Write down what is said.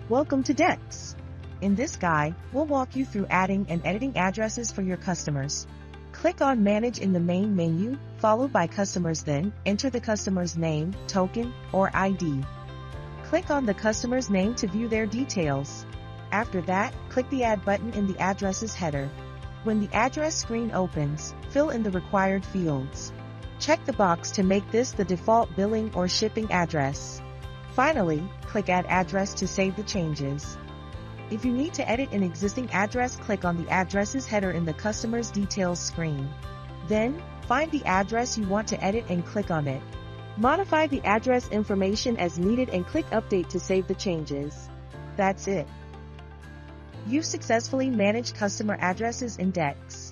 Welcome to Dex. In this guide, we'll walk you through adding and editing addresses for your customers. Click on Manage in the main menu, followed by Customers, then enter the customer's name, token, or ID. Click on the customer's name to view their details. After that, click the Add button in the addresses header. When the address screen opens, fill in the required fields. Check the box to make this the default billing or shipping address. Finally, click Add Address to save the changes. If you need to edit an existing address, click on the Addresses header in the Customer's Details screen. Then, find the address you want to edit and click on it. Modify the address information as needed and click Update to save the changes. That's it. You've successfully managed customer addresses in Dex.